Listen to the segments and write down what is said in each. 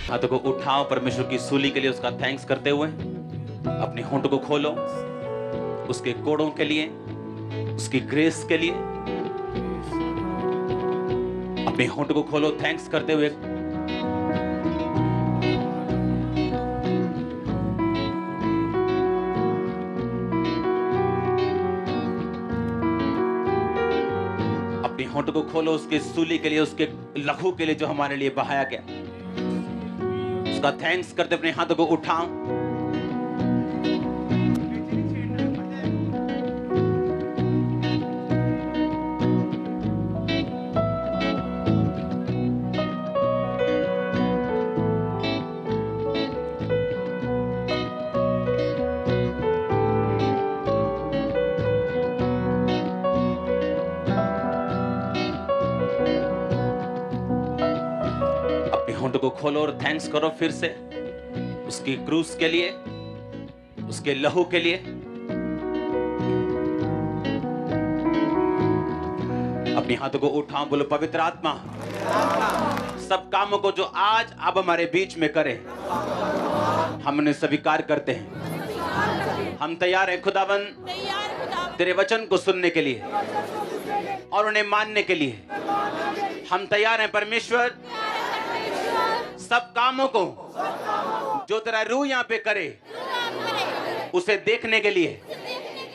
हाथों को उठाओ परमेश्वर की सूली के लिए, उसका थैंक्स करते हुए। अपने होंठ को खोलो उसके कोड़ों के लिए, उसकी ग्रेस के लिए। अपने होंठ को खोलो थैंक्स करते हुए। अपने होंठ को खोलो उसके सूली के लिए, उसके लहू के लिए जो हमारे लिए बहाया गया, उसका थैंक्स करते अपने हाथों को उठाओ। होंठ को खोलो और थैंक्स करो फिर से उसकी क्रूस के लिए, उसके लहू के लिए। अपने हाथों को उठाओ, बोलो पवित्र आत्मा सब कामों को जो आज आप हमारे बीच में करे, हम उन्हें स्वीकार करते हैं। हम तैयार हैं खुदाबंद तेरे वचन को सुनने के लिए और उन्हें मानने के लिए। हम तैयार हैं परमेश्वर सब कामों को जो तेरा रूह यहाँ पे करे उसे देखने के लिए,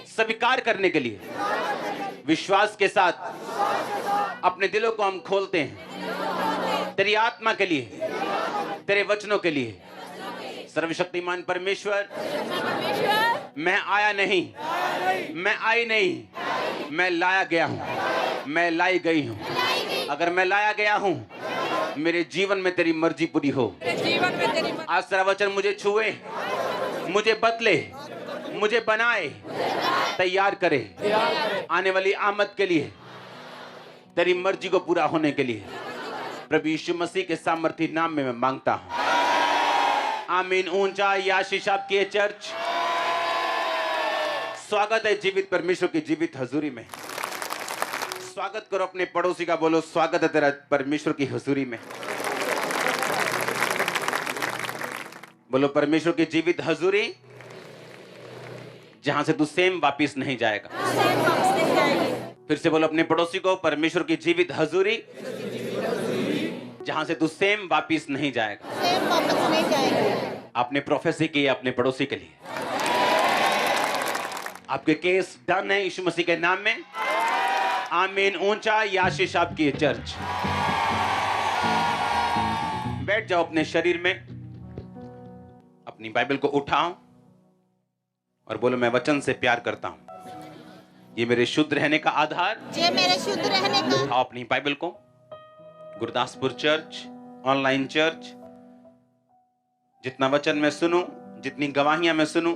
स्वीकार करने के लिए। विश्वास के साथ अपने दिलों को हम खोलते हैं तेरी आत्मा के लिए, तेरे वचनों के लिए। सर्वशक्तिमान परमेश्वर, मैं आया नहीं, मैं आई नहीं, मैं लाया गया हूं, मैं लाई गई हूं। अगर मैं लाया गया हूं, मेरे जीवन में तेरी मर्जी पूरी हो। आज तेरा वचन मुझे छुए, मुझे बदले, मुझे बनाए, तैयार करे आने वाली आमद के लिए, तेरी मर्जी को पूरा होने के लिए। प्रभु यीशु मसीह के सामर्थी नाम में मैं मांगता हूं, आमीन। ऊंचा या आशीष आपकी है चर्च। स्वागत है जीवित परमेश्वर की जीवित हजूरी में। स्वागत करो अपने पड़ोसी का, बोलो स्वागत है तेरा परमेश्वर की हजूरी में। बोलो परमेश्वर की जीवित हजूरी जहां से तू सेम वापिस नहीं जाएगा। फिर से बोलो अपने पड़ोसी को, परमेश्वर की जीवित हजूरी जहां से तू सेम वापिस नहीं जाएगा। आपने प्रोफेसी की अपने पड़ोसी के लिए। आपके केस डन है यीशु मसीह के नाम में। आमीन। ऊंचा या आशीष आपकी है चर्च। बैठ जाओ अपने शरीर में, अपनी बाइबल को उठाओ और बोलो मैं वचन से प्यार करता हूं। ये मेरे शुद्ध रहने का आधार, ये मेरे शुद्ध रहने का। उठाओ अपनी बाइबल को। गुरदासपुर चर्च, ऑनलाइन चर्च, जितना वचन मैं सुनूं, जितनी गवाहियां मैं सुनूं,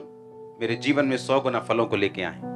मेरे जीवन में 100 गुना फलों को लेके आए।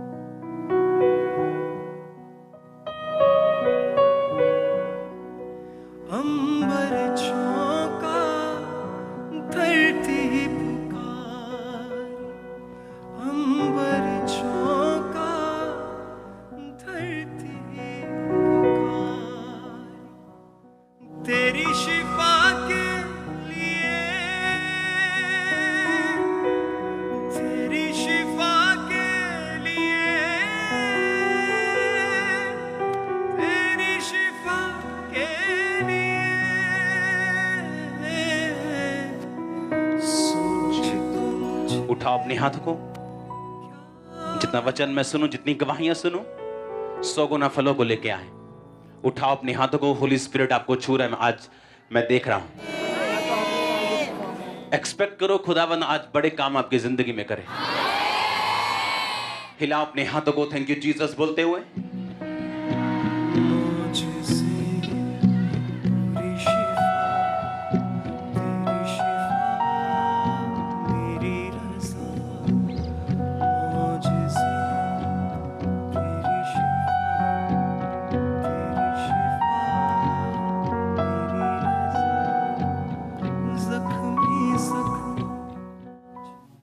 उठाओ अपने हाथों को। जितना वचन मैं सुनूं, जितनी गवाहियां सुनूं, 100 गुना फलों को लेके आए। उठाओ अपने हाथों को। होली स्पिरिट आपको छू रहा है। आज मैं देख रहा हूं। एक्सपेक्ट करो खुदावन आज बड़े काम आपकी जिंदगी में करे। हिलाओ अपने हाथों को थैंक यू जीसस बोलते हुए।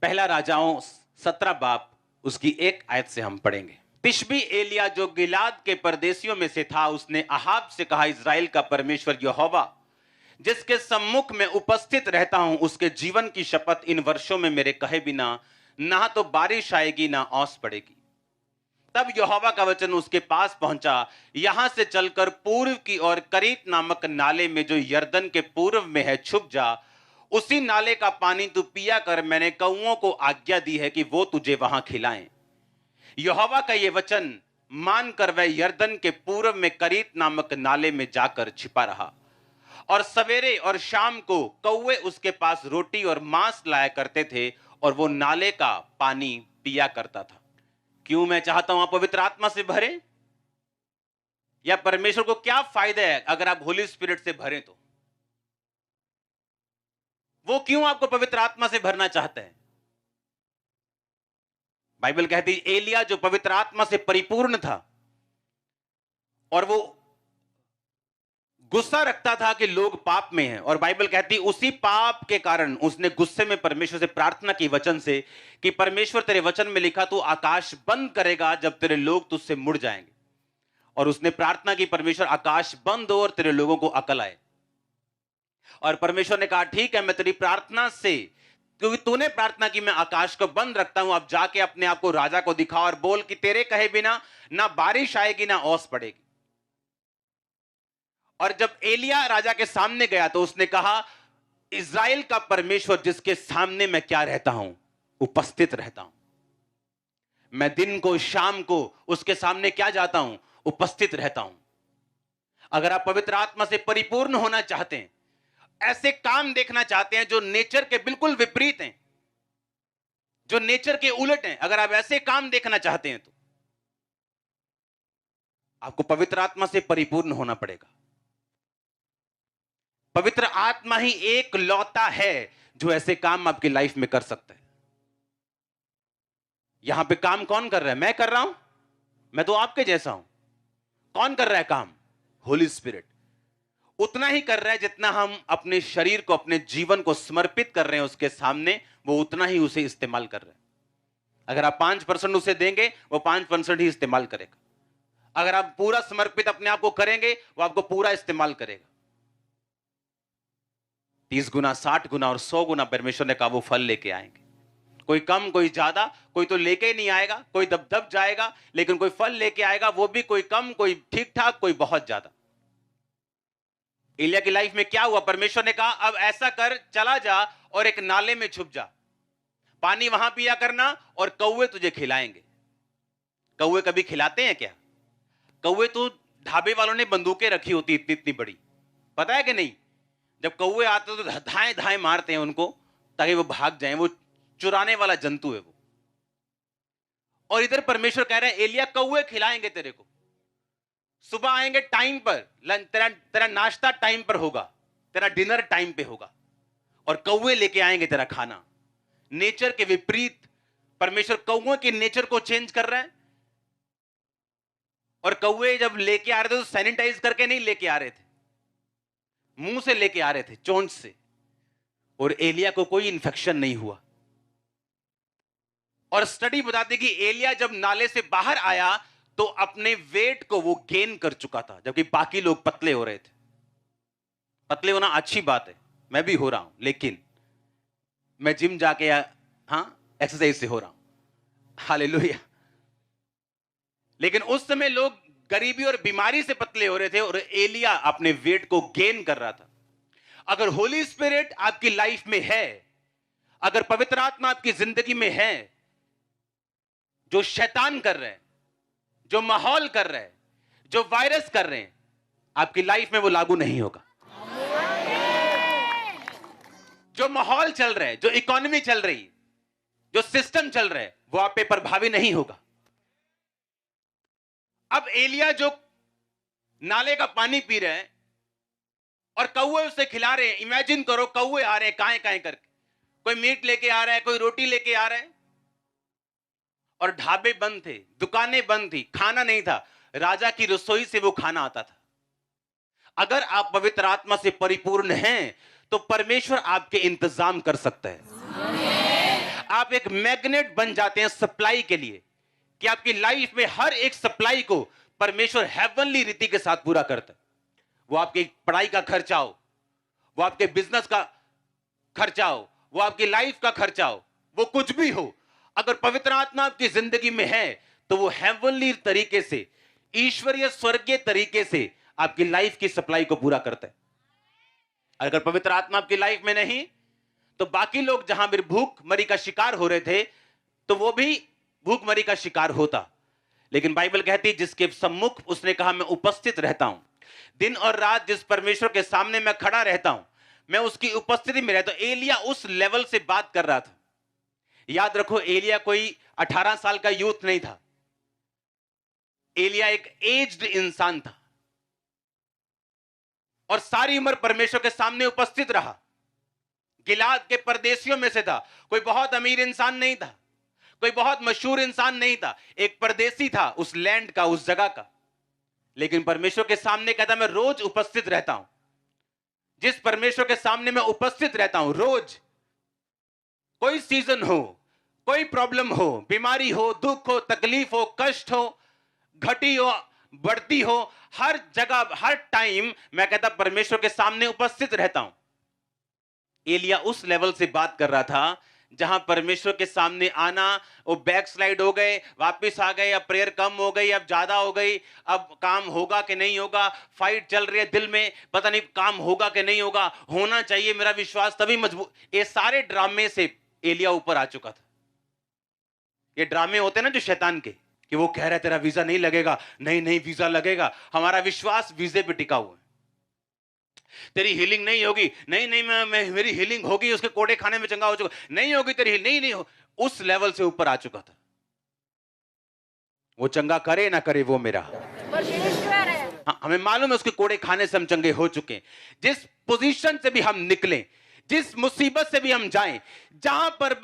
पहला राजाओं 17 बाब उसकी 1 आयत से हम पढ़ेंगे। तिशबी एलिया जो गिलाद के परदेशियों में से था, उसने अहाब से कहा, इज़राइल का परमेश्वर यहोवा जिसके सम्मुख में उपस्थित रहता हूं, उसके जीवन की शपथ इन वर्षों में मेरे कहे बिना ना तो बारिश आएगी ना ओस पड़ेगी। तब यहोवा का वचन उसके पास पहुंचा, यहां से चलकर पूर्व की ओर करीत नामक नाले में जो यरदन के पूर्व में है छुप जा। उसी नाले का पानी तू पिया कर। मैंने कौओं को आज्ञा दी है कि वो तुझे वहां खिलाएं। यहोवा का ये वचन मानकर वह यरदन के पूर्व में करीत नामक नाले में जाकर छिपा रहा। और सवेरे और शाम को कौवे उसके पास रोटी और मांस लाया करते थे और वो नाले का पानी पिया करता था। क्यों मैं चाहता हूं आप पवित्र आत्मा से भरे? या परमेश्वर को क्या फायदा है अगर आप होली स्पिरिट से भरें? तो वो क्यों आपको पवित्र आत्मा से भरना चाहते हैं? बाइबल कहती है एलिया जो पवित्र आत्मा से परिपूर्ण था और वो गुस्सा रखता था कि लोग पाप में हैं, और बाइबल कहती उसी पाप के कारण उसने गुस्से में परमेश्वर से प्रार्थना की वचन से कि परमेश्वर तेरे वचन में लिखा तू आकाश बंद करेगा जब तेरे लोग तुझसे मुड़ जाएंगे। और उसने प्रार्थना की परमेश्वर आकाश बंद हो और तेरे लोगों को अकल आए। और परमेश्वर ने कहा ठीक है, मैं तेरी प्रार्थना से, क्योंकि तूने प्रार्थना की, मैं आकाश को बंद रखता हूं। अब जाके अपने आप को राजा को दिखा और बोल कि तेरे कहे बिना ना बारिश आएगी ना ओस पड़ेगी। और जब एलिया राजा के सामने गया तो उसने कहा इज़राइल का परमेश्वर जिसके सामने मैं क्या रहता हूं, उपस्थित रहता हूं। मैं दिन को शाम को उसके सामने क्या जाता हूं, उपस्थित रहता हूं। अगर आप पवित्र आत्मा से परिपूर्ण होना चाहते हैं, ऐसे काम देखना चाहते हैं जो नेचर के बिल्कुल विपरीत हैं, जो नेचर के उलट हैं, अगर आप ऐसे काम देखना चाहते हैं तो आपको पवित्र आत्मा से परिपूर्ण होना पड़ेगा। पवित्र आत्मा ही एक लौता है जो ऐसे काम आपकी लाइफ में कर सकता है। यहां पे काम कौन कर रहा है? मैं कर रहा हूं, मैं तो आपके जैसा हूं। कौन कर रहा है काम? होली स्पिरिट। उतना ही कर रहा है जितना हम अपने शरीर को, अपने जीवन को समर्पित कर रहे हैं उसके सामने, वो उतना ही उसे इस्तेमाल कर रहे हैं। अगर आप 5% उसे देंगे, वो 5% ही इस्तेमाल करेगा। अगर आप पूरा समर्पित अपने आप को करेंगे, वो आपको पूरा इस्तेमाल करेगा। 30 गुना, 60 गुना और 100 गुना परमेश्वर ने कहा वो फल लेके आएंगे। कोई कम, कोई ज्यादा, कोई तो लेके ही नहीं आएगा, कोई दब दब जाएगा, लेकिन कोई फल लेके आएगा, वो भी कोई कम, कोई ठीक ठाक, कोई बहुत ज्यादा। एलिया की लाइफ में क्या हुआ? परमेश्वर ने कहा अब ऐसा कर, चला जा और एक नाले में छुप जा, पानी वहां पिया करना और कौवे तुझे खिलाएंगे। कौवे कभी खिलाते हैं क्या? कौवे तो ढाबे वालों ने बंदूकें रखी होती इतनी इतनी बड़ी, पता है कि नहीं? जब कौवे आते तो धाए धाए मारते हैं उनको ताकि वो भाग जाएं। वो चुराने वाला जंतु है वो। और इधर परमेश्वर कह रहे हैं एलिया कौवे खिलाएंगे तेरे को, सुबह आएंगे टाइम पर, तेरा नाश्ता टाइम पर होगा, तेरा डिनर टाइम पे होगा, और कौवे लेके आएंगे तेरा खाना। नेचर के विपरीत परमेश्वर कौवे के नेचर को चेंज कर रहा है। और कौवे जब लेके आ रहे थे तो सैनिटाइज करके नहीं लेके आ रहे थे, मुंह से लेके आ रहे थे, चोंच से। और एलिया को कोई इंफेक्शन नहीं हुआ। और स्टडी बताती कि एलिया जब नाले से बाहर आया तो अपने वेट को वो गेन कर चुका था, जबकि बाकी लोग पतले हो रहे थे। पतले होना अच्छी बात है, मैं भी हो रहा हूं, लेकिन मैं जिम जाके एक्सरसाइज से हो रहा हूं, हालेलुया। लेकिन उस समय लोग गरीबी और बीमारी से पतले हो रहे थे और एलिया अपने वेट को गेन कर रहा था। अगर होली स्पिरिट आपकी लाइफ में है, अगर पवित्र आत्मा आपकी जिंदगी में है, जो शैतान कर रहे हैं, जो माहौल कर रहे हैं, जो वायरस कर रहे हैं, आपकी लाइफ में वो लागू नहीं होगा। जो माहौल चल रहा है, जो इकोनॉमी चल रही है, जो सिस्टम चल रहा है, वो आप पे प्रभावी नहीं होगा। अब एलिया जो नाले का पानी पी रहे हैं और कौवे उसे खिला रहे हैं। इमेजिन करो कौवे आ रहे हैं काएं काएं करके, कोई मीट लेके आ रहा है, कोई रोटी लेके आ रहा है, और ढाबे बंद थे, दुकानें बंद थी, खाना नहीं था। राजा की रसोई से वो खाना आता था। अगर आप पवित्र आत्मा से परिपूर्ण हैं तो परमेश्वर आपके इंतजाम कर सकता है। आप एक मैग्नेट बन जाते हैं सप्लाई के लिए, कि आपकी लाइफ में हर एक सप्लाई को परमेश्वर हेवनली रीति के साथ पूरा करता है। वो आपकी पढ़ाई का खर्चा हो, वो आपके बिजनेस का खर्चा हो, वो आपकी लाइफ का खर्चा हो, वो कुछ भी हो, अगर पवित्र आत्मा आपकी जिंदगी में है तो वो हेवनली तरीके से, ईश्वरीय स्वर्गीय तरीके से आपकी लाइफ की सप्लाई को पूरा करता है। अगर पवित्र आत्मा आपकी लाइफ में नहीं तो बाकी लोग जहां भी भूखमरी का शिकार हो रहे थे तो वो भी भूखमरी का शिकार होता। लेकिन बाइबल कहती है जिसके सम्मुख उसने कहा मैं उपस्थित रहता हूं, दिन और रात जिस परमेश्वर के सामने मैं खड़ा रहता हूं, मैं उसकी उपस्थिति में रहता हूं। एलिया उस लेवल से बात कर रहा था। याद रखो, एलिया कोई 18 साल का यूथ नहीं था, एलिया एक एज्ड इंसान था और सारी उम्र परमेश्वर के सामने उपस्थित रहा। गिलाद के परदेशियों में से था, कोई बहुत अमीर इंसान नहीं था, कोई बहुत मशहूर इंसान नहीं था, एक परदेसी था उस लैंड का, उस जगह का। लेकिन परमेश्वर के सामने कहता मैं रोज उपस्थित रहता हूं। जिस परमेश्वर के सामने मैं उपस्थित रहता हूं रोज, कोई सीजन हो, कोई प्रॉब्लम हो, बीमारी हो, दुख हो, तकलीफ हो, कष्ट हो, घटी हो, बढ़ती हो, हर जगह हर टाइम मैं कहता परमेश्वर के सामने उपस्थित रहता हूं। एलिया उस लेवल से बात कर रहा था जहां परमेश्वर के सामने आना, वो बैकस्लाइड हो गए, वापस आ गए, अब प्रेयर कम हो गई, अब ज्यादा हो गई, अब काम होगा कि नहीं होगा, फाइट चल रही है दिल में, पता नहीं काम होगा कि नहीं होगा, होना चाहिए मेरा विश्वास तभी मजबूत। ये सारे ड्रामे से एलिया ऊपर आ चुका था। ये ड्रामे होते ना जो शैतान के, कि वो कह रहा है तेरा वीजा नहीं लगेगा, नहीं नहीं वीजा लगेगा, हमारा विश्वास वीजे पे टिका हुआ है। तेरी हीलिंग नहीं होगी, नहीं नहीं मैं मेरी हीलिंग होगी, उसके कोड़े खाने में चंगा हो चुका, नहीं होगी तेरी हीलिंग, नहीं नहीं हो। उस लेवल से ऊपर आ चुका था। वो चंगा करे ना करे वो मेरा परमेश्वर है। हाँ, हमें मालूम है उसके कोड़े खाने से हम चंगे हो चुके हैं। जिस पोजीशन से भी हम निकले, जिस मुसीबत से भी हम जाएं, जहां पर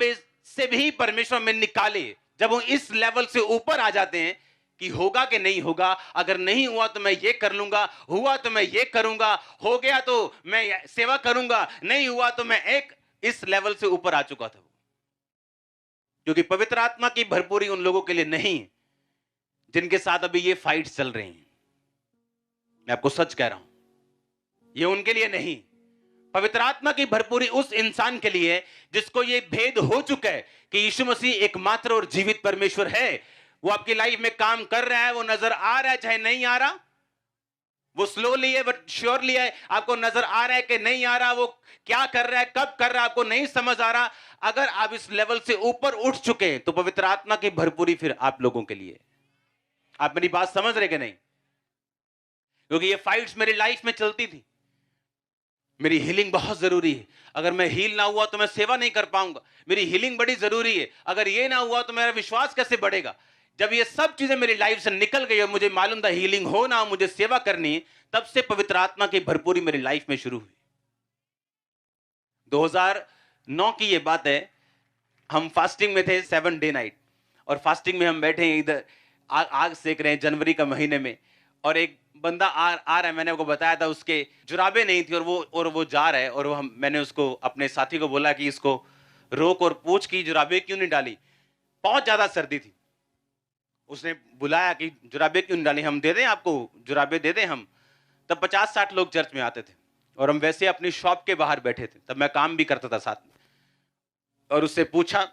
से भी परमेश्वर में निकाले, जब वो इस लेवल से ऊपर आ जाते हैं कि होगा कि नहीं होगा, अगर नहीं हुआ तो मैं ये कर लूंगा, हुआ तो मैं ये करूंगा, हो गया तो मैं सेवा करूंगा, नहीं हुआ तो मैं एक, इस लेवल से ऊपर आ चुका था। क्योंकि पवित्र आत्मा की भरपूरी उन लोगों के लिए नहीं जिनके साथ अभी ये फाइट चल रही हैं। मैं आपको सच कह रहा हूं, ये उनके लिए नहीं। पवित्र आत्मा की भरपूरी उस इंसान के लिए जिसको ये भेद हो चुका है कि यीशु मसीह एकमात्र और जीवित परमेश्वर है। वो आपकी लाइफ में काम कर रहा है, वो नजर आ रहा है चाहे नहीं आ रहा, वो स्लोली है बट श्योरली है, आपको नजर आ रहा है कि नहीं आ रहा, वो क्या कर रहा है, कब कर रहा है, आपको नहीं समझ आ रहा। अगर आप इस लेवल से ऊपर उठ चुके हैं तो पवित्र आत्मा की भरपूरी फिर आप लोगों के लिए। आप मेरी बात समझ रहे कि नहीं? क्योंकि ये फाइट्स मेरी लाइफ में चलती थी। मेरी हीलिंग बहुत जरूरी है, अगर मैं हील ना हुआ तो मैं सेवा नहीं कर पाऊंगा, मेरी हीलिंग बड़ी जरूरी है, अगर ये ना हुआ तो मेरा विश्वास कैसे बढ़ेगा। जब ये सब चीजें मेरी लाइफ से निकल गई और मुझे मालूम था हीलिंग हो ना, मुझे सेवा करनी है, तब से पवित्र आत्मा की भरपूरी मेरी लाइफ में शुरू हुई। 2009 की ये बात है, हम फास्टिंग में थे 7 डे नाइट, और फास्टिंग में हम बैठे हैं, इधर आग सेक रहे हैं जनवरी का महीने में, और एक बंदा आ रहा है। मैंने आपको बताया था उसके जुराबे नहीं थी और वो जा रहा है, और मैंने उसको अपने साथी को बोला कि इसको रोक और पूछ कि जुराबे क्यों नहीं डाली। बहुत ज्यादा सर्दी थी। उसने बुलाया कि जुराबे क्यों नहीं डाली, हम दे दें आपको, जुराबे दे दें हम। तब 50-60 लोग चर्च में आते थे और हम वैसे अपनी शॉप के बाहर बैठे थे, तब मैं काम भी करता था साथ में। और उससे पूछा,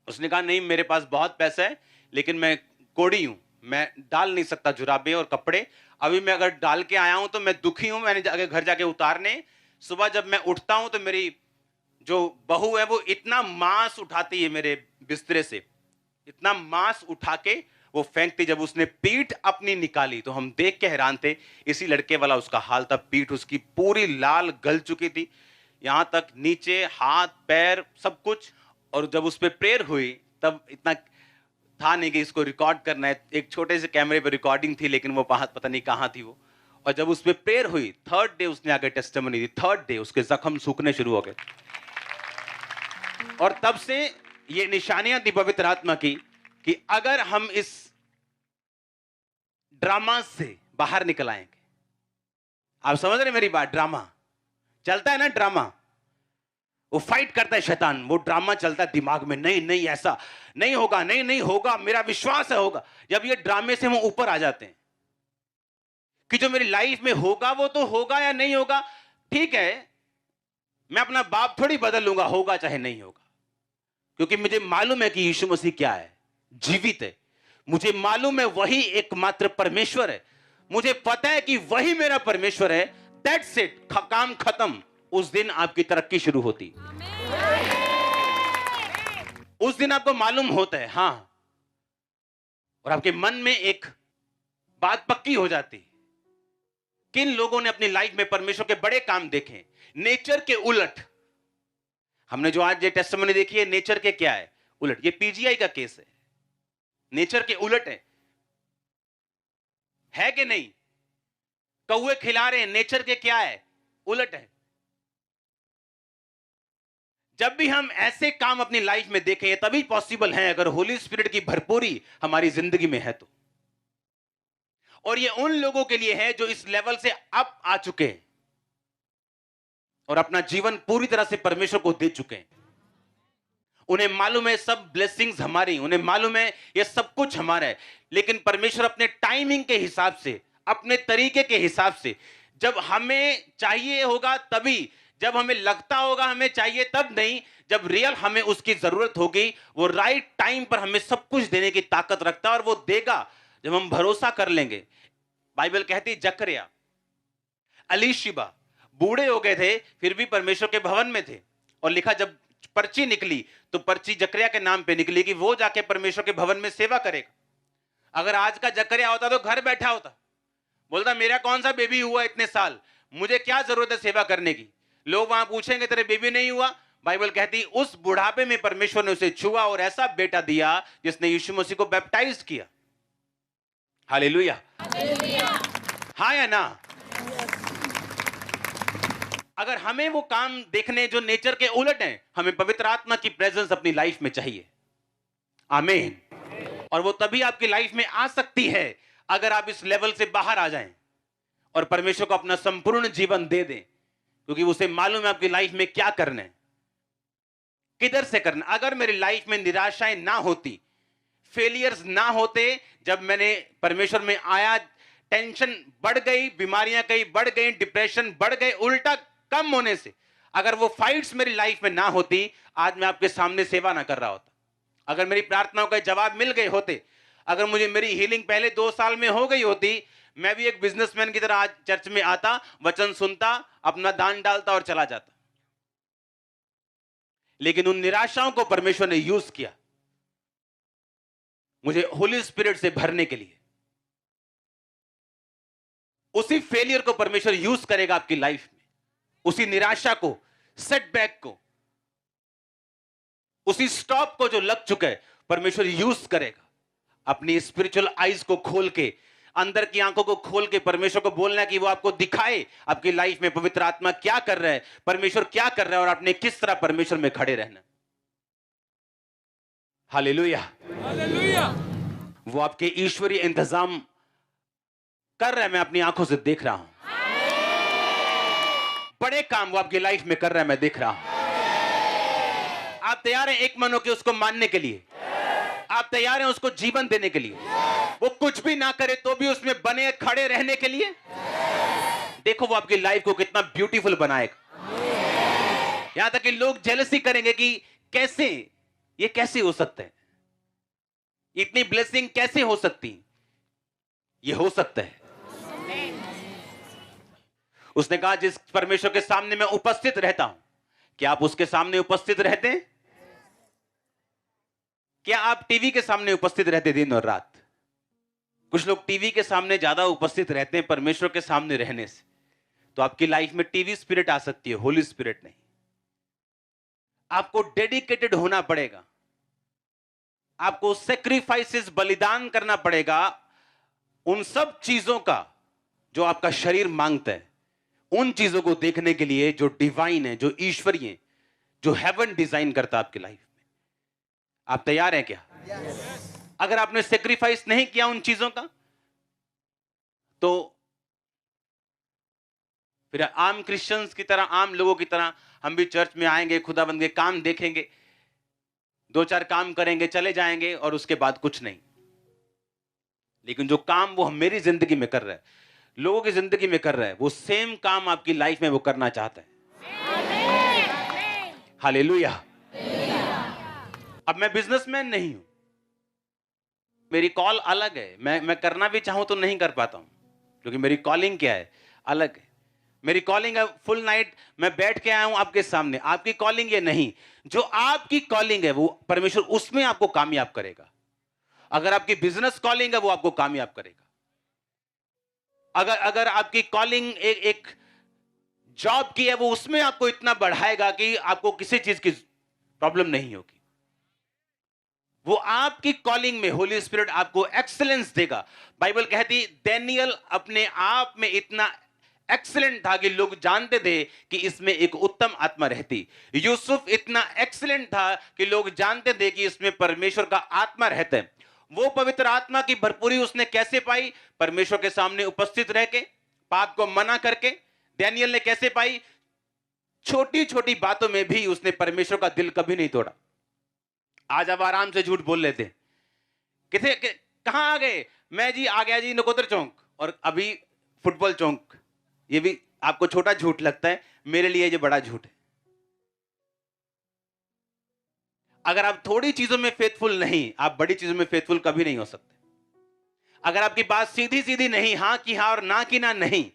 उसने कहा नहीं मेरे पास बहुत पैसा है लेकिन मैं कोड़ी हूं, मैं डाल नहीं सकता जुराबे और कपड़े, अभी मैं अगर डाल के आया हूं तो मैं दुखी हूं, मैंने घर जाके उतारने। सुबह जब मैं उठता हूं तो मेरी जो बहू है वो इतना मांस उठाती है मेरे बिस्तरे से, इतना मांस उठा के वो फेंकती। जब उसने पीठ अपनी निकाली तो हम देख के हैरान थे। इसी लड़के वाला उसका हाल था, पीठ उसकी पूरी लाल गल चुकी थी, यहां तक नीचे हाथ पैर सब कुछ। और जब उस पर प्रेयर हुई तब इतना था नहीं कि इसको रिकॉर्ड करना है, एक छोटे से कैमरे पर रिकॉर्डिंग थी, लेकिन वो पता नहीं कहां थी वो। और जब उस पर प्रेयर हुई, 3rd डे उसने आगे टेस्टिमनी दी, 3rd डे उसके जख्म सूखने शुरू हो गए। और तब से ये निशानियां थी पवित्र आत्मा की कि अगर हम इस ड्रामा से बाहर निकल आएंगे। आप समझ रहे मेरी बात? ड्रामा चलता है ना, ड्रामा वो फाइट करता है शैतान, वो ड्रामा चलता है दिमाग में, नहीं नहीं ऐसा नहीं होगा, नहीं नहीं होगा, मेरा विश्वास है होगा। जब ये ड्रामे से हम ऊपर आ जाते हैं कि जो मेरी लाइफ में होगा वो तो होगा या नहीं होगा, ठीक है, मैं अपना बाप थोड़ी बदल लूंगा, होगा चाहे नहीं होगा, क्योंकि मुझे मालूम है कि यीशु मसीह क्या है, जीवित है। मुझे मालूम है वही एकमात्र परमेश्वर है। मुझे पता है कि वही मेरा परमेश्वर है। दैट्स इट, काम खत्म। उस दिन आपकी तरक्की शुरू होती, उस दिन आपको मालूम होता है, हां, और आपके मन में एक बात पक्की हो जाती। किन लोगों ने अपनी लाइफ में परमेश्वर के बड़े काम देखे, नेचर के उलट। हमने जो आज ये टेस्टिमनी देखी है, नेचर के क्या है उलट। ये पीजीआई का केस है, नेचर के उलट है कि नहीं? कौवे खिला रहे हैं, नेचर के क्या है, उलट है। जब भी हम ऐसे काम अपनी लाइफ में देखें, तभी पॉसिबल है अगर होली स्पिरिट की भरपूरी हमारी जिंदगी में है तो। और ये उन लोगों के लिए है जो इस लेवल से अप आ चुके हैं और अपना जीवन पूरी तरह से परमेश्वर को दे चुके हैं। उन्हें मालूम है सब ब्लेसिंग्स हमारी, उन्हें मालूम है ये सब कुछ हमारा है, लेकिन परमेश्वर अपने टाइमिंग के हिसाब से, अपने तरीके के हिसाब से, जब हमें चाहिए होगा तभी, जब हमें लगता होगा हमें चाहिए तब नहीं, जब रियल हमें उसकी जरूरत होगी, वो राइट टाइम पर हमें सब कुछ देने की ताकत रखता है और वो देगा जब हम भरोसा कर लेंगे। बाइबल कहती जकरिया, अलीशिबा बूढ़े हो गए थे फिर भी परमेश्वर के भवन में थे, और लिखा जब पर्ची निकली तो पर्ची जकरिया के नाम पे निकली कि वो जाके परमेश्वर के भवन में सेवा करेगा। अगर आज का जकरिया होता तो घर बैठा होता, बोलता मेरा कौन सा बेबी हुआ इतने साल, मुझे क्या जरूरत है सेवा करने की। लोग वहां पूछेंगे तेरे बेबी नहीं हुआ, बाइबल कहती उस बुढ़ापे में परमेश्वर ने उसे छुआ और ऐसा बेटा दिया जिसने यीशु मसीह को बैप्टाइज किया। हालेलुया, हाँ या ना? अगर हमें वो काम देखने जो नेचर के उलट हैं, हमें पवित्र आत्मा की प्रेजेंस अपनी लाइफ में चाहिए। आमीन। और वो तभी आपकी लाइफ में आ सकती है अगर आप इस लेवल से बाहर आ जाएं और परमेश्वर को अपना संपूर्ण जीवन दे दें, क्योंकि उसे मालूम है आपकी लाइफ में क्या करना है, किधर से करना। अगर मेरी लाइफ में निराशाएं ना होती, फेलियर्स ना होते, जब मैंने परमेश्वर में आया टेंशन बढ़ गई, बीमारियां कई बढ़ गई, डिप्रेशन बढ़ गए, उल्टा कम होने से, अगर वो फाइट्स मेरी लाइफ में ना होती, आज मैं आपके सामने सेवा ना कर रहा होता। अगर मेरी प्रार्थनाओं का जवाब मिल गए होते, अगर मुझे मेरी हीलिंग पहले 2 साल में हो गई होती, मैं भी एक बिजनेसमैन की तरह आज चर्च में आता, वचन सुनता, अपना दान डालता और चला जाता। लेकिन उन निराशाओं को परमेश्वर ने यूज किया मुझे होली स्पिरिट से भरने के लिए। उसी फेलियर को परमेश्वर यूज करेगा आपकी लाइफ में, उसी निराशा को, सेटबैक को, उसी स्टॉप को जो लग चुका है, परमेश्वर यूज करेगा। अपनी स्पिरिचुअल आईज को खोल के, अंदर की आंखों को खोल के परमेश्वर को बोलना है कि वो आपको दिखाए आपकी लाइफ में पवित्र आत्मा क्या कर रहा है, परमेश्वर क्या कर रहा है, और आपने किस तरह परमेश्वर में खड़े रहना। Hallelujah, hallelujah. वो आपके ईश्वरीय इंतजाम कर रहा है, मैं अपनी आंखों से देख रहा हूं। बड़े काम वो आपकी लाइफ में कर रहा है, मैं देख रहा हूं। आप तैयार हैं एक मन होकर उसको मानने के लिए? आप तैयार हैं उसको जीवन देने के लिए? वो कुछ भी ना करे तो भी उसमें बने खड़े रहने के लिए? देखो वो आपकी लाइफ को कितना ब्यूटीफुल बनाएगा। यहां तक कि लोग जेलसी करेंगे कि कैसे ये कैसे हो सकता है, इतनी ब्लेसिंग कैसे हो सकती। ये हो सकता है। उसने कहा जिस परमेश्वर के सामने मैं उपस्थित रहता हूं, क्या आप उसके सामने उपस्थित रहते हैं? क्या आप टीवी के सामने उपस्थित रहते दिन और रात? कुछ लोग टीवी के सामने ज्यादा उपस्थित रहते हैं परमेश्वर के सामने रहने से। तो आपकी लाइफ में टीवी स्पिरिट आ सकती है, होली स्पिरिट नहीं। आपको डेडिकेटेड होना पड़ेगा, आपको सेक्रीफाइसेस, बलिदान करना पड़ेगा उन सब चीजों का जो आपका शरीर मांगता है, उन चीजों को देखने के लिए जो डिवाइन है, जो ईश्वरीय है, जो हेवन डिजाइन करता है आपकी लाइफ में। आप तैयार हैं क्या? अगर आपने सेक्रीफाइस नहीं किया उन चीजों का, तो फिर आम क्रिश्चियंस की तरह, आम लोगों की तरह हम भी चर्च में आएंगे, खुदाबंद के काम देखेंगे, 2-4 काम करेंगे, चले जाएंगे और उसके बाद कुछ नहीं। लेकिन जो काम वो मेरी जिंदगी में कर रहा है, लोगों की जिंदगी में कर रहा है, वो सेम काम आपकी लाइफ में वो करना चाहता है। हालेलुया। अब मैं बिजनेसमैन नहीं हूं, मेरी कॉल अलग है। मैं करना भी चाहूं तो नहीं कर पाता हूं, क्योंकि मेरी कॉलिंग क्या है, अलग है। मेरी कॉलिंग है फुल नाइट मैं बैठ के आया हूं आपके सामने। आपकी कॉलिंग ये नहीं। जो आपकी कॉलिंग है वो परमेश्वर उसमें आपको कामयाब करेगा। अगर आपकी बिजनेस कॉलिंग है वो आपको कामयाब करेगा। अगर अगर आपकी कॉलिंग एक जॉब की है, वो उसमें आपको इतना बढ़ाएगा कि आपको किसी चीज की प्रॉब्लम नहीं होगी। वो आपकी कॉलिंग में होली स्पिरिट आपको एक्सीलेंस देगा। बाइबल कहती दानियल अपने आप में इतना एक्सीलेंट था कि लोग जानते थे कि इसमें एक उत्तम आत्मा रहती। यूसुफ इतना एक्सीलेंट था कि लोग जानते थे कि इसमें परमेश्वर का आत्मा रहता है। वो पवित्र आत्मा की भरपूरी उसने कैसे पाई? परमेश्वर के सामने उपस्थित रह के, पाप को मना करके। दानियल ने कैसे पाई? छोटी छोटी बातों में भी उसने परमेश्वर का दिल कभी नहीं तोड़ा। आज आप आराम से झूठ बोल लेते। कहां आ गए? मैं जी आ गया जी नकोदर चौक, और अभी फुटबॉल चौक। ये भी आपको छोटा झूठ लगता है, मेरे लिए ये बड़ा झूठ है। अगर आप थोड़ी चीजों में फेथफुल नहीं, आप बड़ी चीजों में फेथफुल कभी नहीं हो सकते। अगर आपकी बात सीधी सीधी नहीं, हां की हां और ना की ना नहीं,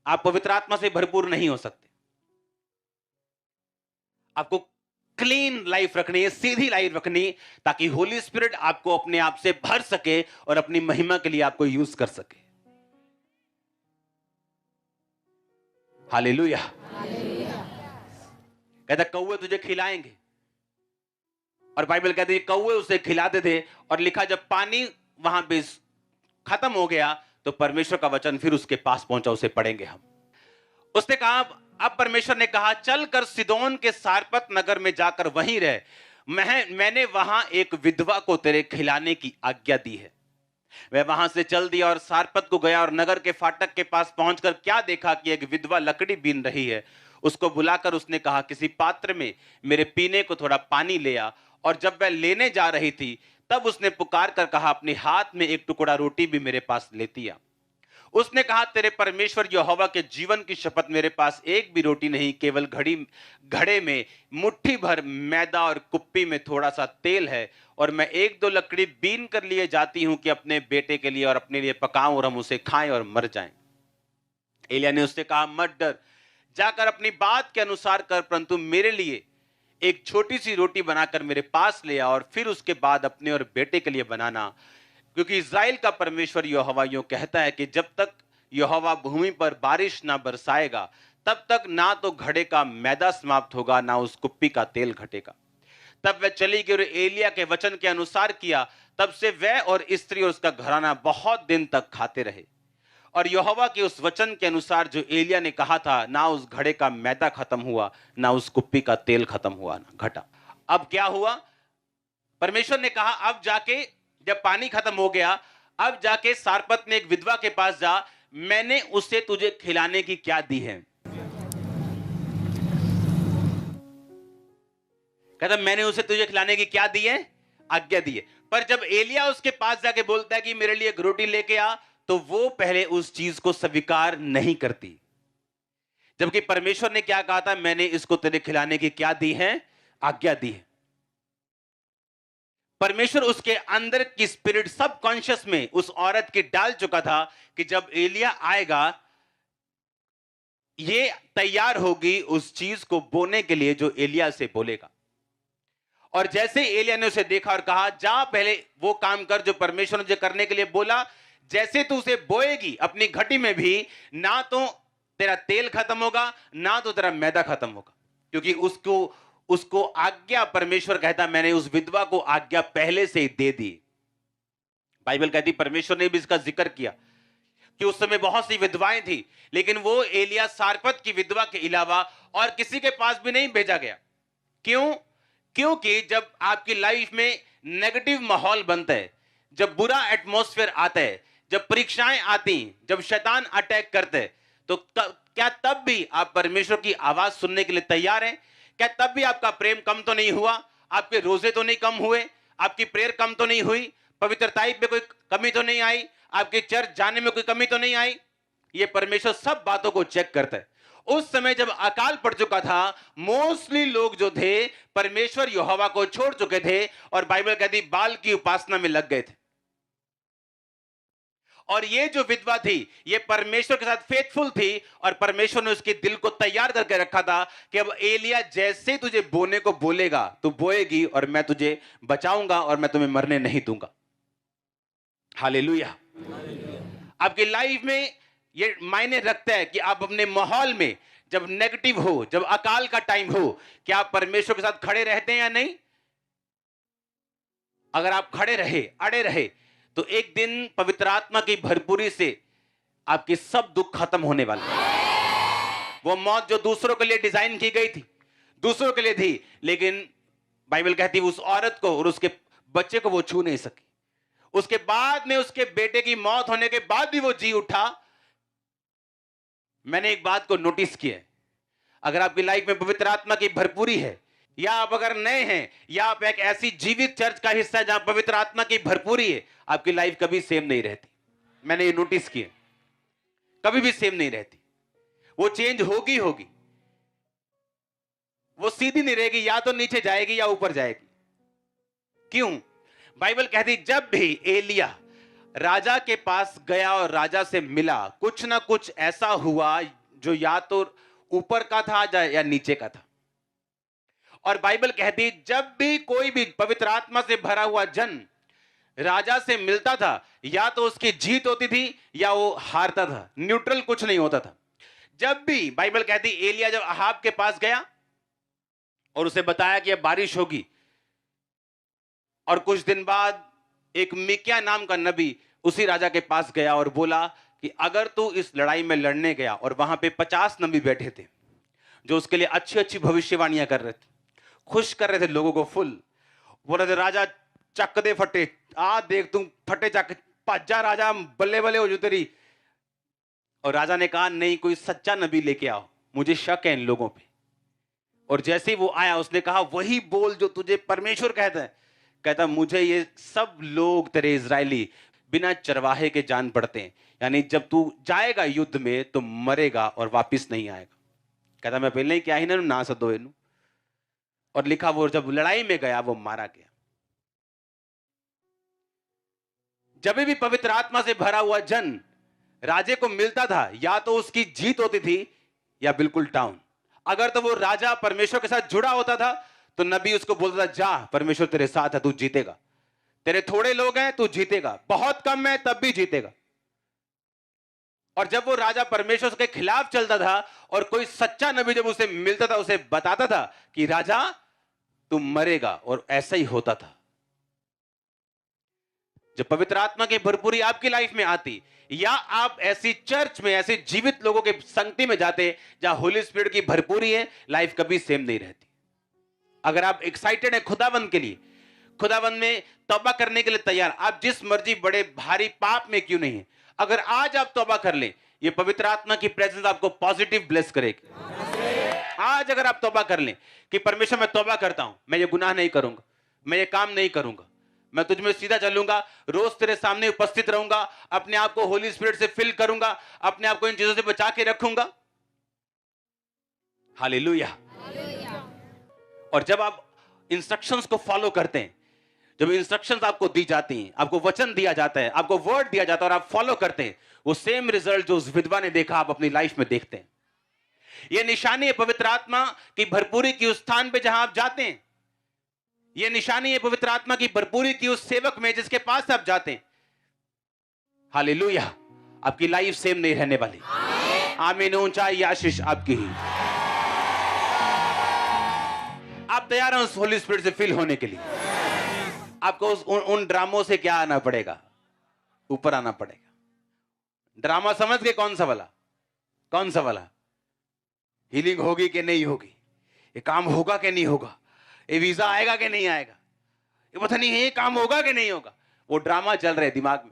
आप पवित्र आत्मा से भरपूर नहीं हो सकते। आपको क्लीन लाइफ रखनी है, सीधी लाइफ रखनी, ताकि होली स्पिरिट आपको अपने आप से भर सके और अपनी महिमा के लिए आपको यूज कर सके। हालेलुया। कहता कौवे तुझे खिलाएंगे, और बाइबल कहती है कौवे उसे खिलाते थे। और लिखा जब पानी वहां पे खत्म हो गया तो परमेश्वर का वचन फिर उसके पास पहुंचा। उसे पढ़ेंगे हम। उसने कहा, अब परमेश्वर ने कहा चल कर सिदोन के सारपत नगर में जाकर वहीं रह। मैंने वहां एक विधवा को तेरे खिलाने की आज्ञा दी है। वह वहां से चल दिया और सारपत को गया, और नगर के फाटक के पास पहुंचकर क्या देखा कि एक विधवा लकड़ी बीन रही है। उसको बुलाकर उसने कहा, किसी पात्र में मेरे पीने को थोड़ा पानी ले आ। और जब वह लेने जा रही थी तब उसने पुकार कर कहा, अपने हाथ में एक टुकड़ा रोटी भी मेरे पास लेती आ। उसने कहा, तेरे परमेश्वर यहोवा के जीवन की शपथ, मेरे पास एक भी रोटी नहीं, केवल घड़े में मुट्ठी भर मैदा और कुप्पी में थोड़ा सा तेल है। और मैं एक दो लकड़ी बीन कर लिए जाती हूं कि अपने बेटे के लिए और अपने लिए पकाऊं और हम उसे खाएं और मर जाएं। एलिय्याह ने उससे कहा, मत डर, जाकर अपनी बात के अनुसार कर, परंतु मेरे लिए एक छोटी सी रोटी बनाकर मेरे पास ले आ, और फिर उसके बाद अपने और बेटे के लिए बनाना। क्योंकि इज़राइल का परमेश्वर यहोवा यूं कहता है कि जब तक यहोवा भूमि पर बारिश ना बरसाएगा तब तक ना तो घड़े का मैदा समाप्त होगा, ना उस कुप्पी का तेल घटेगा। तब वह चली गई और एलिय्याह के वचन के अनुसार किया। तब से वह और स्त्री और उसका घराना बहुत दिन तक खाते रहे। और यहोवा के उस वचन के अनुसार जो एलिय्याह ने कहा था, ना उस घड़े का मैदा खत्म हुआ, ना उस कुप्पी का तेल खत्म हुआ, ना घटा। अब क्या हुआ? परमेश्वर ने कहा, अब जाके जब पानी खत्म हो गया, अब जाके सारपत में एक विधवा के पास जा, मैंने उसे तुझे खिलाने की क्या दी है? कहता मैंने उसे तुझे खिलाने की क्या दी है? आज्ञा दी है। पर जब एलिय्याह उसके पास जाके बोलता है कि मेरे लिए एक रोटी लेके आ, तो वो पहले उस चीज को स्वीकार नहीं करती। जबकि परमेश्वर ने क्या कहा था? मैंने इसको तेरे खिलाने की क्या दी है? आज्ञा दी है। परमेश्वर उसके अंदर की स्पिरिट सबकॉन्शियस में उस औरत की डाल चुका था कि जब एलिय्याह आएगा, ये तैयार होगी उस चीज को बोने के लिए जो एलिय्याह से बोलेगा। और जैसे एलिय्याह ने उसे देखा और कहा, जा पहले वो काम कर जो परमेश्वर ने तुझे करने के लिए बोला। जैसे तू उसे बोएगी अपनी घटी में भी, ना तो तेरा तेल खत्म होगा, ना तो तेरा मैदा खत्म होगा, क्योंकि उसको आज्ञा परमेश्वर कहता, मैंने उस विधवा को आज्ञा पहले से ही दे दी। बाइबल कहती परमेश्वर ने भी इसका जिक्र किया कि उस समय बहुत सी विधवाएं थी, लेकिन वो एलिय्याह सारपत की विधवा के अलावा और किसी के पास भी नहीं भेजा गया। क्यों? क्योंकि जब आपकी लाइफ में नेगेटिव माहौल बनता है, जब बुरा एटमॉस्फेयर आता है, जब परीक्षाएं आती, जब शैतान अटैक करते हैं, तो क्या तब भी आप परमेश्वर की आवाज सुनने के लिए तैयार हैं? क्या तब भी आपका प्रेम कम तो नहीं हुआ? आपके रोजे तो नहीं कम हुए? आपकी प्रेयर कम तो नहीं हुई? पवित्रताई में कोई कमी तो नहीं आई? आपके चर्च जाने में कोई कमी तो नहीं आई? ये परमेश्वर सब बातों को चेक करता है। उस समय जब अकाल पड़ चुका था, मोस्टली लोग जो थे परमेश्वर यहोवा को छोड़ चुके थे और बाइबल कहती बाल की उपासना में लग गए थे। और ये जो विधवा थी, ये परमेश्वर के साथ फेथफुल थी और परमेश्वर ने उसके दिल को तैयार करके रखा था कि अब एलिया जैसे तुझे बोने को बोलेगा तू बोएगी और मैं तुझे बचाऊंगा और मैं तुम्हें मरने नहीं दूंगा। हालेलुया। आपकी लाइफ में ये मायने रखता है कि आप अपने माहौल में जब नेगेटिव हो, जब अकाल का टाइम हो, क्या आप परमेश्वर के साथ खड़े रहते हैं या नहीं। अगर आप खड़े रहे, अड़े रहे, तो एक दिन पवित्र आत्मा की भरपूरी से आपके सब दुख खत्म होने वाले हैं। वो मौत जो दूसरों के लिए डिजाइन की गई थी, दूसरों के लिए थी, लेकिन बाइबल कहती है उस औरत को और उसके बच्चे को वो छू नहीं सकी। उसके बाद में उसके बेटे की मौत होने के बाद भी वो जी उठा। मैंने एक बात को नोटिस किया, अगर आपकी लाइफ में पवित्र आत्मा की भरपूरी है, या आप अगर नए हैं, या आप एक ऐसी जीवित चर्च का हिस्सा है जहां पवित्र आत्मा की भरपूरी है, आपकी लाइफ कभी सेम नहीं रहती। मैंने ये नोटिस किया, कभी भी सेम नहीं रहती। वो चेंज होगी होगी, वो सीधी नहीं रहेगी, या तो नीचे जाएगी या ऊपर जाएगी। क्यों? बाइबल कहती जब भी एलिया राजा के पास गया और राजा से मिला, कुछ ना कुछ ऐसा हुआ जो या तो ऊपर का था या नीचे का था। और बाइबल कहती जब भी कोई भी पवित्र आत्मा से भरा हुआ जन राजा से मिलता था, या तो उसकी जीत होती थी या वो हारता था, न्यूट्रल कुछ नहीं होता था। जब भी बाइबल कहती एलिया जब अहाब के पास गया और उसे बताया कि अब बारिश होगी, और कुछ दिन बाद एक मिक्या नाम का नबी उसी राजा के पास गया और बोला कि अगर तू इस लड़ाई में लड़ने गया, और वहां पे 50 नबी बैठे थे जो उसके लिए अच्छी अच्छी भविष्यवाणियां कर रहे थे, खुश कर रहे थे लोगों को फुल। बोल रहे थे राजा चक दे फटे, आ देख तुम फटे चक, भज्जा राजा, बल्ले बल्ले हो जो तेरी। और राजा ने कहा नहीं, कोई सच्चा नबी लेके आओ, मुझे शक है इन लोगों पे। और जैसे ही वो आया उसने कहा वही बोल जो तुझे परमेश्वर कहता है। कहता मुझे ये सब लोग तेरे इजरायली बिना चरवाहे के जान पड़ते हैं, यानी जब तू जाएगा युद्ध में तो मरेगा और वापिस नहीं आएगा। कहता मैं पहले ही क्या ही ना सदो इनू। और लिखा वो जब लड़ाई में गया वो मारा गया। जब भी पवित्र आत्मा से भरा हुआ जन राजे को मिलता था, या तो उसकी जीत होती थी या बिल्कुल डाउन। अगर तो वो राजा परमेश्वर के साथ जुड़ा होता था तो नबी उसको बोलता था जा परमेश्वर तेरे साथ है, तू जीतेगा। तेरे थोड़े लोग हैं तू जीतेगा, बहुत कम है तब भी जीतेगा। और जब वो राजा परमेश्वर के खिलाफ चलता था और कोई सच्चा नबी जब उसे मिलता था, उसे बताता था कि राजा तू मरेगा, और ऐसा ही होता था। जब पवित्र आत्मा की भरपूरी आपकी लाइफ में आती, या आप ऐसी चर्च में ऐसे जीवित लोगों के संगति में जाते जहां होली स्पिरिट की भरपूरी है, लाइफ कभी सेम नहीं रहती। अगर आप एक्साइटेड हैं खुदावंद के लिए, खुदावंद में तौबा करने के लिए तैयार, आप जिस मर्जी बड़े भारी पाप में क्यों नहीं है, अगर आज आप तौबा कर लें, ये पवित्र आत्मा की प्रेजेंस आपको पॉजिटिव ब्लेस करेगी। आज अगर आप तौबा कर लें कि परमेश्वर मैं तौबा करता हूं, मैं ये गुनाह नहीं करूंगा, मैं ये काम नहीं करूंगा, मैं तुझ में सीधा चलूंगा, रोज तेरे सामने उपस्थित रहूंगा, अपने आप को होली स्पिरिट से फिल करूंगा, अपने आप को इन चीजों से बचा के रखूंगा। हालेलुया। और जब आप इंस्ट्रक्शंस को फॉलो करते हैं, जब इंस्ट्रक्शंस आपको दी जाती हैं, आपको वचन दिया जाता है, आपको वर्ड दिया जाता है और आप फॉलो करते हैं, वो सेम रिजल्ट जो उस विधवा ने देखा आप अपनी लाइफ में देखते हैं। यह निशानी है पवित्र आत्मा की भरपूरी की उस स्थान पे जहां आप जाते हैं। यह निशानी है पवित्र आत्मा की भरपूरी की उस सेवक में जिसके पास आप जाते हैं। हालेलुया। आपकी लाइफ सेम नहीं रहने वाली। आमीन। ऊंचाई आशीष आपकी ही। आप तैयार हैं उस होली स्पिरिट से फिल होने के लिए? आपको उन ड्रामों से क्या आना पड़ेगा? ऊपर आना पड़ेगा। ड्रामा समझ गए? कौन सा वाला? कौन सा वाला? हीलिंग होगी कि नहीं होगी, ये काम होगा कि नहीं होगा, ये वीजा आएगा कि नहीं आएगा, ये पता नहीं ये काम होगा कि नहीं होगा। वो ड्रामा चल रहे दिमाग में।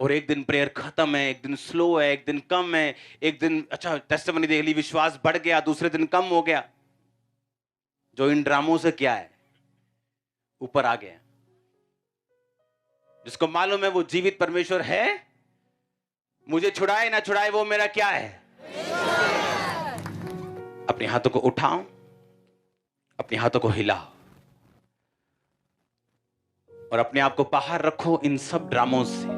और एक दिन प्रेयर खत्म है, एक दिन स्लो है, एक दिन कम है, एक दिन अच्छा टेस्टिमनी देख ली, विश्वास बढ़ गया, दूसरे दिन कम हो गया। जो इन ड्रामों से क्या है, ऊपर आ गया। जिसको मालूम है वो जीवित परमेश्वर है, मुझे छुड़ाए ना छुड़ाए वो मेरा क्या है। अपने हाथों को उठाओ, अपने हाथों को हिलाओ और अपने आप को बाहर रखो इन सब ड्रामों से।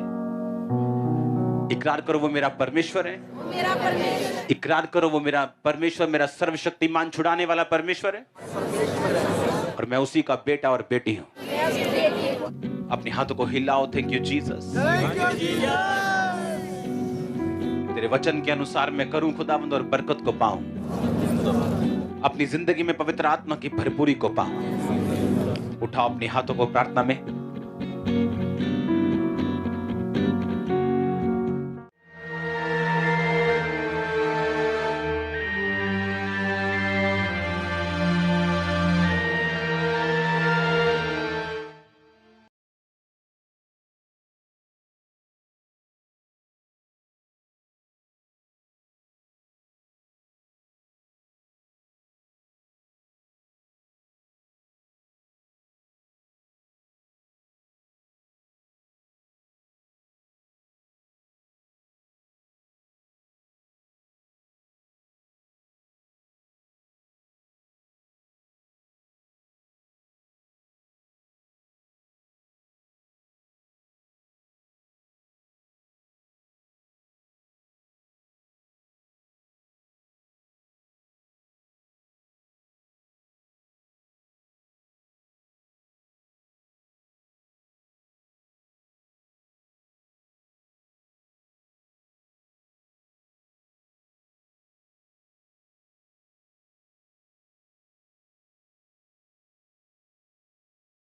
इकरार करो वो मेरा परमेश्वर है, मेरा परमेश्वर। इकरार करो वो मेरा परमेश्वर मेरा सर्वशक्तिमान छुड़ाने वाला परमेश्वर है और मैं उसी का बेटा और बेटी हूं। अपने हाथों को हिलाओ। Thank you Jesus. तेरे वचन के अनुसार मैं करूं खुदावंद और बरकत को पाऊं, अपनी जिंदगी में पवित्र आत्मा की भरपूरी को पाऊं। उठाओ अपने हाथों को प्रार्थना में।